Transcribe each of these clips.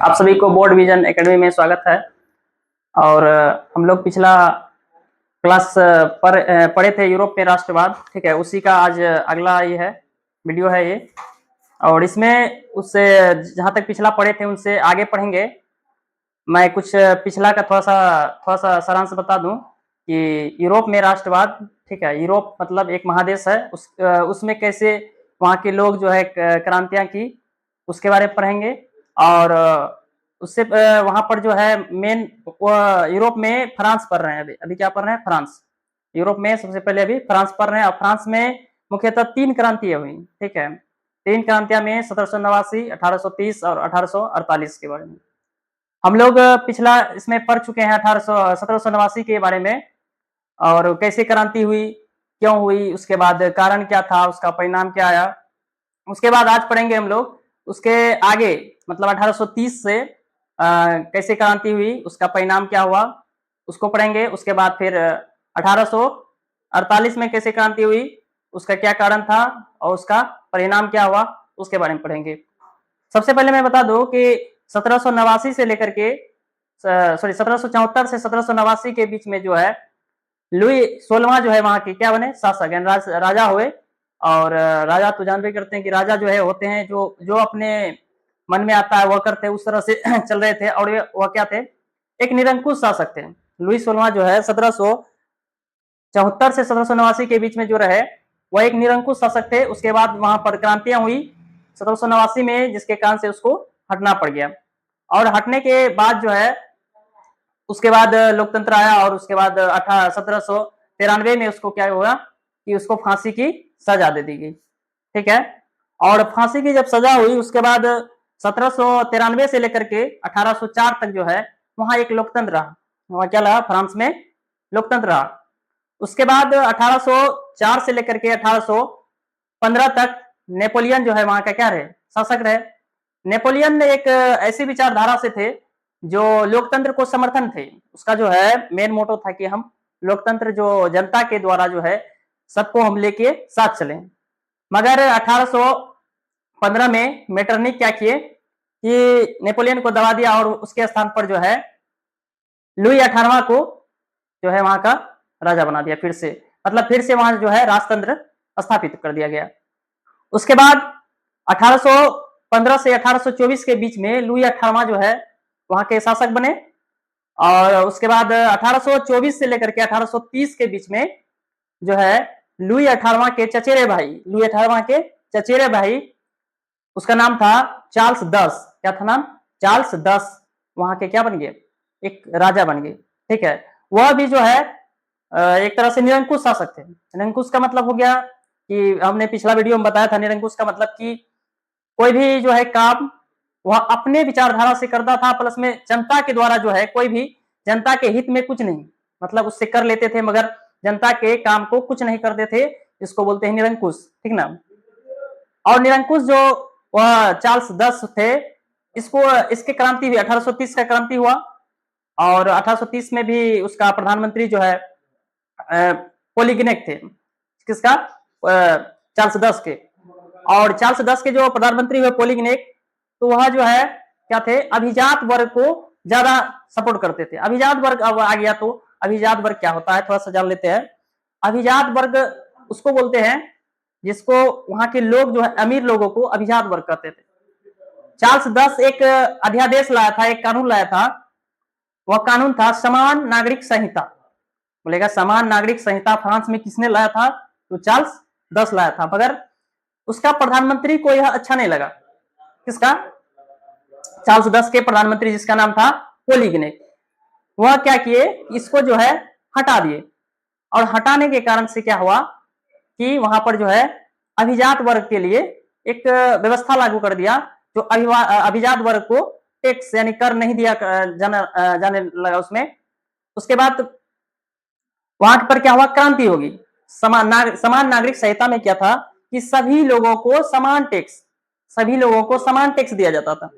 आप सभी को बोर्ड विजन एकेडमी में स्वागत है। और हम लोग पिछला क्लास पढ़े थे यूरोप में राष्ट्रवाद, ठीक है। उसी का आज अगला ये है वीडियो है ये। और इसमें उससे जहाँ तक पिछला पढ़े थे उनसे आगे पढ़ेंगे। मैं कुछ पिछला का थोड़ा सा सारांश बता दूं कि यूरोप में राष्ट्रवाद, ठीक है। यूरोप मतलब एक महादेश है, उसमें कैसे वहाँ के लोग जो है क्रांतियां की, उसके बारे में पढ़ेंगे। और उससे वहाँ पर जो है मेन यूरोप में फ्रांस पढ़ रहे हैं। अभी अभी क्या पढ़ रहे हैं? फ्रांस। यूरोप में सबसे पहले अभी फ्रांस पढ़ रहे हैं। और फ्रांस में मुख्यतः 3 क्रांतियां हुई, ठीक है। 3 क्रांतियां में 1789, 1830 और 1848 के बारे में हम लोग पिछला इसमें पढ़ चुके हैं। 1789 के बारे में, और कैसे क्रांति हुई, क्यों हुई, उसके बाद कारण क्या था, उसका परिणाम क्या आया। उसके बाद आज पढ़ेंगे हम लोग उसके आगे, मतलब 1830 से कैसे क्रांति हुई, उसका परिणाम क्या हुआ, उसको पढ़ेंगे। उसके बाद फिर 1848 में कैसे क्रांति हुई, उसका क्या कारण था और उसका परिणाम क्या हुआ, उसके बारे में पढ़ेंगे। सबसे पहले मैं बता दूं कि 1789 से लेकर के 1774 से 1789 के बीच में जो है लुई 16वां जो है वहां के क्या बने? शासक यानी राजा हुए। और राजा तो जानते करते हैं कि राजा जो है होते हैं जो जो अपने मन में आता है वह करते हैं, उस तरह से चल रहे थे। और वह क्या थे? एक निरंकुश शासक थे। लुई 16वां जो है 1774 से 1789 के बीच में जो रहे वह एक निरंकुश शासक थे। उसके बाद वहां पर क्रांतियां हुई 1789 में, जिसके कारण से उसको हटना पड़ गया। और हटने के बाद जो है उसके बाद लोकतंत्र आया। और उसके बाद 1793 में उसको क्या हुआ कि उसको फांसी की सजा दे दी गई, ठीक है। और फांसी की जब सजा हुई उसके बाद 1793 से लेकर के 1804 तक जो है वहां एक लोकतंत्र रहा। वहां क्या रहा? फ्रांस में लोकतंत्र रहा। उसके बाद 1804 से लेकर के 1815 तक नेपोलियन जो है वहां का क्या रहे? शासक रहे। नेपोलियन एक ऐसी विचारधारा से थे जो लोकतंत्र को समर्थन थे। उसका जो है मेन मोटो था कि हम लोकतंत्र जो जनता के द्वारा जो है सबको हम लेके साथ चलें। मगर 1815 में मेटरनिक क्या किए कि नेपोलियन को दबा दिया और उसके स्थान पर जो है लुई 18वां को जो है वहां का राजा बना दिया फिर से। मतलब फिर से वहां जो है राजतंत्र स्थापित कर दिया गया। उसके बाद 1815 से 1824 के बीच में लुई 18वां जो है वहां के शासक बने। और उसके बाद 1824 से लेकर के 1830 के बीच में जो है लुई 18वां के चचेरे भाई, लुई 18वां के चचेरे भाई, उसका नाम था चार्ल्स 10। क्या था नाम? चार्ल्स 10 वहां के क्या बन गए? एक राजा बन गए, ठीक है। वह भी जो है एक तरह से निरंकुश शासक थे। निरंकुश का मतलब हो गया कि हमने पिछला वीडियो में बताया था, निरंकुश का मतलब कि कोई भी जो है काम वह अपने विचारधारा से करता था, प्लस में जनता के द्वारा जो है कोई भी जनता के हित में कुछ नहीं, मतलब उससे कर लेते थे मगर जनता के काम को कुछ नहीं करते थे। इसको बोलते हैं निरंकुश, ठीक ना। और निरंकुश जो वह चार्ल्स 10 थे, इसको इसके क्रांति हुई 1830 का क्रांति हुआ। और 1830 में भी उसका प्रधानमंत्री जो है पोलिगनेक थे। किसका? चार्ल्स 10 के। और चार्ल्स 10 के जो प्रधानमंत्री हुए पोलिगनेक, तो वह जो है क्या थे? अभिजात वर्ग को ज्यादा सपोर्ट करते थे। अभिजात वर्ग अब आ गया, तो अभिजात वर्ग क्या होता है थोड़ा सा जान लेते हैं। अभिजात वर्ग उसको बोलते हैं जिसको वहां के लोग जो है अमीर लोगों को अभिजात वर्ग कहते थे। चार्ल्स 10 एक अध्यादेश लाया था, एक कानून लाया था। वह कानून था समान नागरिक संहिता। बोलेगा समान नागरिक संहिता फ्रांस में किसने लाया था? तो चार्ल्स 10 लाया था। मगर उसका प्रधानमंत्री को यह अच्छा नहीं लगा। किसका? चार्ल्स 10 के प्रधानमंत्री, जिसका नाम था पोलिगनेक। वह क्या किए? इसको जो है हटा दिए। और हटाने के कारण से क्या हुआ कि वहां पर जो है अभिजात वर्ग के लिए एक व्यवस्था लागू कर दिया, जो अभिजात वर्ग को टैक्स यानी कर नहीं दिया जाने लगा उसमें। उसके बाद वहां पर क्या हुआ? क्रांति होगी। समान नागरिक संहिता में क्या था कि सभी लोगों को समान टैक्स दिया जाता था।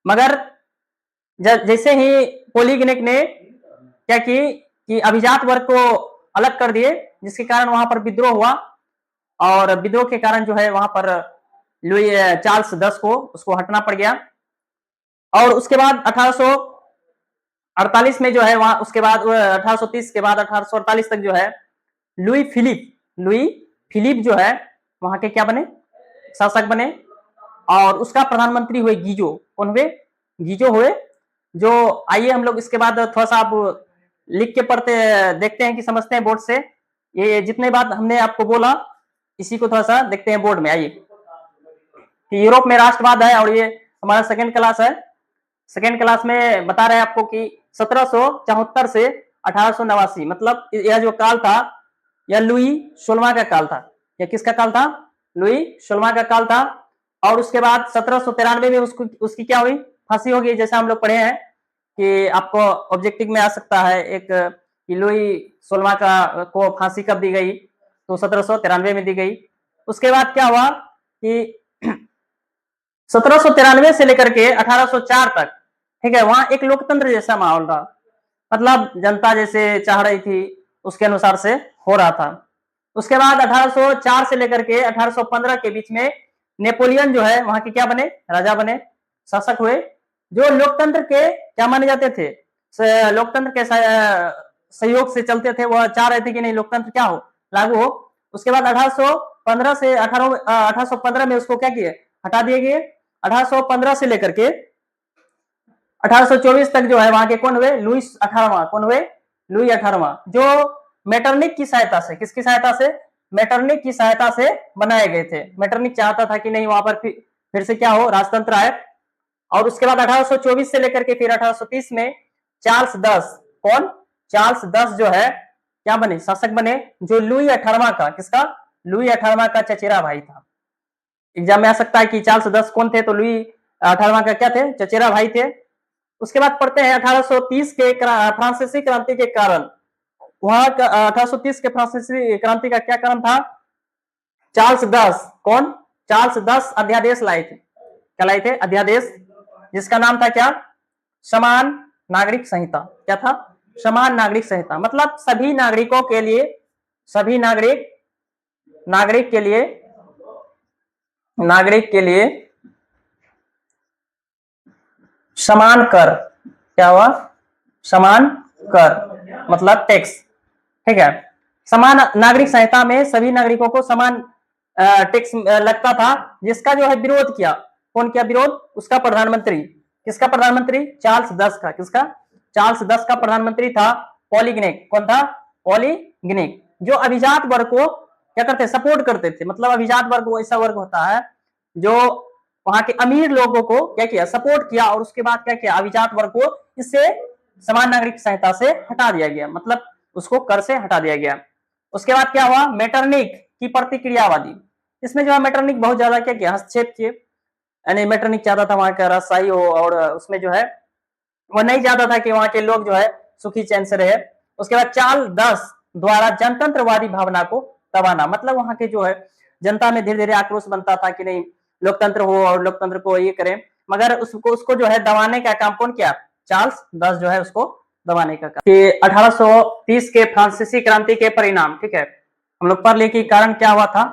मगर जैसे ही पोलिगनेक ने क्या की कि अभिजात वर्ग को अलग कर दिए, जिसके कारण वहां पर विद्रोह हुआ। और विद्रोह के कारण जो है वहां पर लुई चार्ल्स 10 को उसको हटना पड़ गया। और उसके बाद 1848 में जो है वहां, उसके बाद 1830 के बाद 1848 तक जो है लुई फिलिप जो है वहां के क्या बने, शासक बने। और उसका प्रधानमंत्री हुए गीजो। कौन हुए? गीजो हुए। जो, आइए हम लोग इसके बाद थोड़ा सा आप लिख के पढ़ते, देखते हैं कि समझते हैं बोर्ड से। ये जितने बात हमने आपको बोला इसी को थोड़ा सा देखते हैं बोर्ड में। आइए, कि यूरोप में राष्ट्रवाद है, और ये हमारा सेकेंड क्लास है। सेकेंड क्लास में बता रहे हैं आपको कि 1774 से 1889, मतलब यह जो काल था यह लुई 16वां का काल था। यह किसका काल था? लुई 16वां का काल था। और उसके बाद 1793 में उसकी क्या हुई? फांसी हो गई। जैसा हम लोग पढ़े हैं कि आपको ऑब्जेक्टिव में आ सकता है एक, कि लुई 16वां का को फांसी कब दी गई? तो 1793 में दी गई। उसके बाद क्या हुआ कि 1793 से लेकर के 1804 तक, ठीक है, वहां एक लोकतंत्र जैसा माहौल था। मतलब जनता जैसे चाह रही थी उसके अनुसार से हो रहा था। उसके बाद 1804 से लेकर के 1815 के बीच में नेपोलियन जो है वहां के क्या बने? राजा बने, शासक हुए। जो लोकतंत्र के क्या माने जाते थे? लोकतंत्र के सहयोग से चलते थे। वह चाह रहे थे कि नहीं, लोकतंत्र क्या हो, लागू हो। उसके बाद 1815 से 1815 में उसको क्या किए? हटा दिए गए। 1815 से लेकर के 1824 तक जो है वहां के कौन हुए? लुईस 18वां। कौन हुए? लुई 18वां, जो मेटरनिक की सहायता से, किसकी सहायता से? मेटरनिक की सहायता से बनाए गए थे। मेटरनिक चाहता था कि नहीं वहां पर फिर से क्या हो, राजतंत्र आए। और उसके बाद 1824 से लेकर के फिर 1830 में चार्ल्स 10, कौन? चार्ल्स 10 जो है क्या बने? शासक बने, जो लुई 18वां का, किसका? लुई 18वां का चचेरा भाई था। एग्जाम में आ सकता है कि चार्ल्स 10 कौन थे? तो लुई 18वां का क्या थे? चचेरा भाई थे। उसके बाद पढ़ते हैं 1830 के फ्रांसीसी क्रांति के कारण। वहां का 1830 के फ्रांसीसी क्रांति का क्या कारण था? चार्ल्स 10, कौन? चार्ल्स 10 अध्यादेश लाए थे। क्या लाए थे? अध्यादेश, जिसका नाम था क्या? समान नागरिक संहिता। क्या था? समान नागरिक संहिता। मतलब सभी नागरिकों के लिए, सभी नागरिक के लिए, नागरिक के लिए समान कर। क्या हुआ? समान कर मतलब टैक्स, ठीक है। समान नागरिक संहिता में सभी नागरिकों को समान टैक्स लगता था, जिसका जो है विरोध किया। कौन किया विरोध? उसका प्रधानमंत्री। किसका प्रधानमंत्री? चार्ल्स 10 का। किसका? चार्ल्स 10 का प्रधानमंत्री था पॉलीग्नेक। कौन था? पॉलीग्नेक, जो अभिजात वर्ग को क्या करते? सपोर्ट करते थे। मतलब अभिजात वर्ग वो ऐसा वर्ग होता है जो वहां के अमीर लोगों को क्या किया? सपोर्ट किया। और उसके बाद क्या किया? अभिजात वर्ग को इससे समान नागरिक संहिता से हटा दिया गया, मतलब उसको कर से हटा दिया गया। उसके बाद क्या हुआ? मेटरनिक की प्रतिक्रियावादी। इसमें जो है मेटरनिक बहुत ज्यादा क्या किया? हस्तक्षेप किए। यानी मेटरनिक चाहता था वहां का राजशाही हो, और उसमें जो है वह नहीं चाहता था कि वहां के लोग जो है सुखी चैन से रहे। उसके बाद चार्ल्स 10 द्वारा जनतंत्रवादी भावना को दबाना। मतलब वहां के जो है जनता में धीरे धीरे आक्रोश बनता था कि नहीं, लोकतंत्र हो और लोकतंत्र को ये करें। मगर उसको जो है दबाने का काम कौन किया? चार्ल्स 10 जो है उसको दबाने का काम। कि 1830 के फ्रांसीसी क्रांति के परिणाम, ठीक है, हम लोग पढ़ लिए कि कारण क्या हुआ था,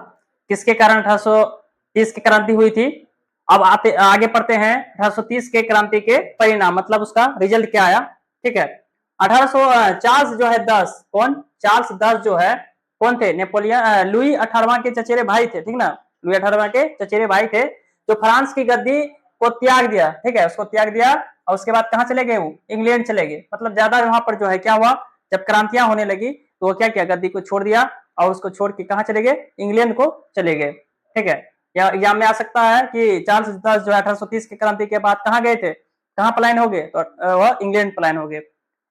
किसके कारण 1830 की क्रांति हुई थी। अब आगे पढ़ते हैं 1830 के क्रांति के परिणाम, मतलब उसका रिजल्ट क्या आया, ठीक है। 1800 चार्ल्स जो है 10, कौन? चार्ल्स 10 जो है कौन थे? नेपोलियन लुई 18वां के चचेरे भाई थे, ठीक ना। लुई 18वां के चचेरे भाई थे, जो फ्रांस की गद्दी को त्याग दिया, ठीक है, उसको त्याग दिया। और उसके बाद कहां चले गए? वो इंग्लैंड चले गए। मतलब ज्यादा वहां पर जो है क्या हुआ, जब क्रांतियां होने लगी तो वो क्या किया? गद्दी को छोड़ दिया, और उसको छोड़ के कहां चले गए? इंग्लैंड को चले गए, ठीक है। या एग्जाम में आ सकता है कि चार्ल्स 10 जो है 1830 की क्रांति के बाद कहां गए थे? कहां पलायन हो गए? तो वह इंग्लैंड पलायन हो गए।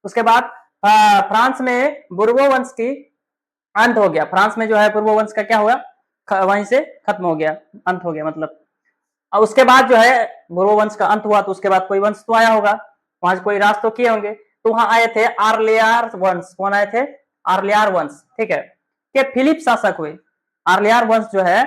उसके बाद फ्रांस में बुर्बो वंश की अंत हो गया। फ्रांस में जो है बुर्बो वंश का क्या हुआ? वहीं से खत्म हो गया, अंत हो गया मतलब। और उसके बाद जो है बुर्बो वंश का अंत हुआ, तो उसके बाद कोई वंश तो आया होगा, वहां से कोई राज तो किए होंगे। तो वहां आए थे आर्लियार वंश। कौन आए थे? आर्लियार वंश, ठीक है, के फिलिप शासक हुए। आर्लियार वंश जो है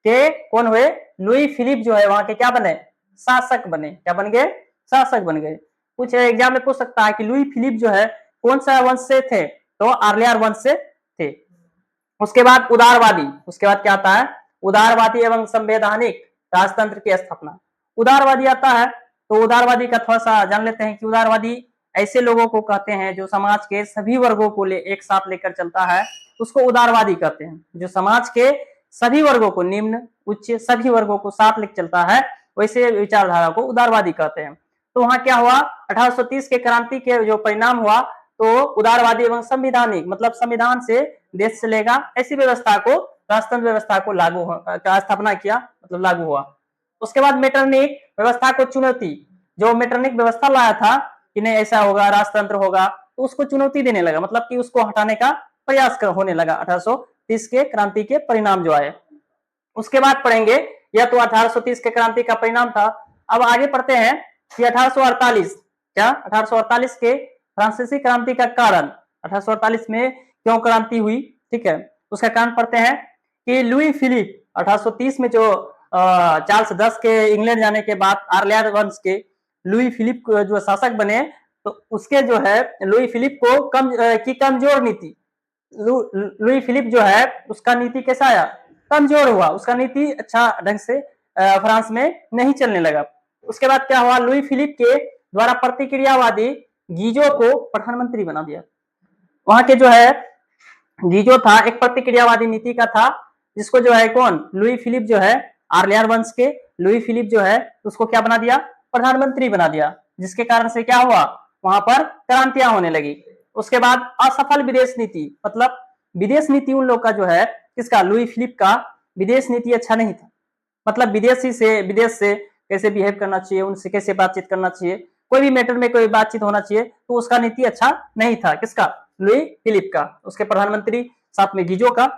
के कौन हुए? लुई फिलिप जो है वहां के क्या बने? शासक बने। क्या बन गए? शासक बन गए। कुछ एग्जाम में पूछ सकता है कि लुई फिलिप जो है कौन सा वंश से थे? तो आर्लियार वंश से थे। उसके बाद उदारवादी, उसके बाद क्या आता है? उदारवादी एवं संवैधानिक राजतंत्र की स्थापना। उदारवादी आता है तो उदारवादी का थोड़ा सा जान लेते हैं कि उदारवादी ऐसे लोगों को कहते हैं जो समाज के सभी वर्गों को एक साथ लेकर चलता है, उसको उदारवादी कहते हैं। जो समाज के सभी वर्गों को, निम्न उच्च सभी वर्गों को साथ लेकर चलता है, वैसे विचारधारा को उदारवादी कहते हैं। तो वहां क्या हुआ, 1830 के क्रांति के जो परिणाम हुआ, तो उदारवादी एवं संविधानिक, मतलब संविधान से देश चलेगा ऐसी व्यवस्था को, राजतंत्र व्यवस्था को लागू का स्थापना किया, मतलब लागू हुआ। उसके बाद मेटरनिक व्यवस्था को चुनौती, जो मेटरनिक व्यवस्था लाया था कि नहीं ऐसा होगा, राजतंत्र होगा, तो उसको चुनौती देने लगा, मतलब कि उसको हटाने का प्रयास होने लगा 1830 के क्रांति के परिणाम जो आए। उसके बाद पढ़ेंगे, यह तो 1830 के क्रांति का परिणाम था। अब आगे पढ़ते हैं कि 1848 क्या 1848 के फ्रांसीसी क्रांति का कारण, 1848 में क्यों क्रांति हुई, ठीक है, उसका कारण पढ़ते हैं कि लुई फिलिप 1830 में जो चार्ल्स 10 के इंग्लैंड जाने के बाद आर्लियर वंश के लुई फिलिप जो शासक बने, तो उसके जो है लुई फिलिप को की कमजोर नीति, लुई फिलिप जो है उसका नीति कैसा आया, कमजोर हुआ, उसका नीति अच्छा ढंग से फ्रांस में नहीं चलने लगा। उसके बाद क्या हुआ, लुई फिलिप के द्वारा प्रतिक्रियावादी गीजो को प्रधानमंत्री बना दिया। वहां के जो है गीजो था एक प्रतिक्रियावादी नीति का था, जिसको जो है कौन, लुई फिलिप जो है आर्लियर वंश के लुई फिलिप जो है उसको क्या बना दिया, प्रधानमंत्री बना दिया, जिसके कारण से क्या हुआ, वहां पर क्रांतियां होने लगी। उसके बाद असफल विदेश नीति, मतलब विदेश नीति उन लोग का जो है, किसका, लुई फिलिप का विदेश नीति अच्छा नहीं था, मतलब विदेश से कैसे बिहेव करना चाहिए, उनसे कैसे बातचीत करना चाहिए, कोई भी मैटर में कोई बातचीत होना चाहिए, तो उसका नीति अच्छा नहीं था, किसका, लुई फिलिप का, उसके प्रधानमंत्री साथ में गीजो का।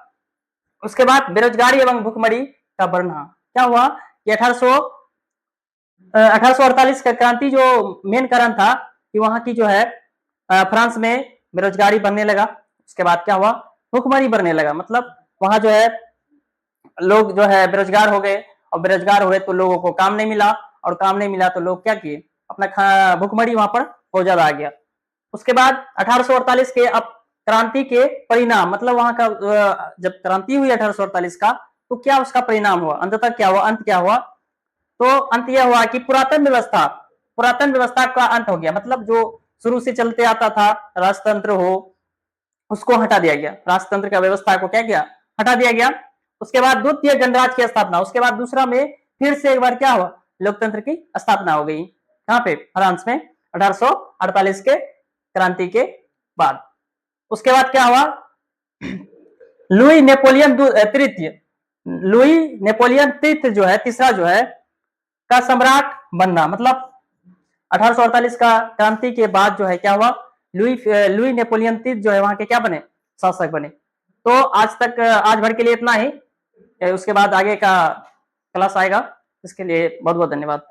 उसके बाद बेरोजगारी एवं भुखमरी का बढ़ना, क्या हुआ कि 1848 का क्रांति जो मेन कारण था कि वहां की जो है फ्रांस में बेरोजगारी बढ़ने लगा। उसके बाद क्या हुआ, भुखमरी बढ़ने लगा, मतलब वहां जो है लोग जो है बेरोजगार हो गए, और बेरोजगार हुए तो लोगों को काम नहीं मिला, और काम नहीं मिला तो लोग क्या किए, अपना भुखमरी वहां पर बहुत ज्यादा आ गया। उसके बाद 1848 के अब क्रांति के परिणाम, मतलब वहां का जब क्रांति हुई 1848 का, तो क्या उसका परिणाम हुआ, अंततः क्या हुआ, अंत क्या हुआ, तो अंत यह हुआ कि पुरातन व्यवस्था का अंत हो गया, मतलब जो शुरू से चलते आता था राजतंत्र हो, उसको हटा दिया गया, राजतंत्र का व्यवस्था को क्या किया, हटा दिया गया। उसके बाद द्वितीय गणराज्य की स्थापना, उसके बाद दूसरा में फिर से एक बार क्या हुआ, लोकतंत्र की स्थापना हो गई, कहां पे, फ्रांस में 1848 के क्रांति के बाद। उसके बाद क्या हुआ, लुई नेपोलियन तृतीय, लुई नेपोलियन तृतीय जो है, तीसरा जो है का सम्राट बनना, मतलब 1848 का क्रांति के बाद जो है क्या हुआ, लुई नेपोलियन तृतीय जो है वहां के क्या बने, शासक बने। तो आज भर के लिए इतना ही, उसके बाद आगे का क्लास आएगा, इसके लिए बहुत बहुत धन्यवाद।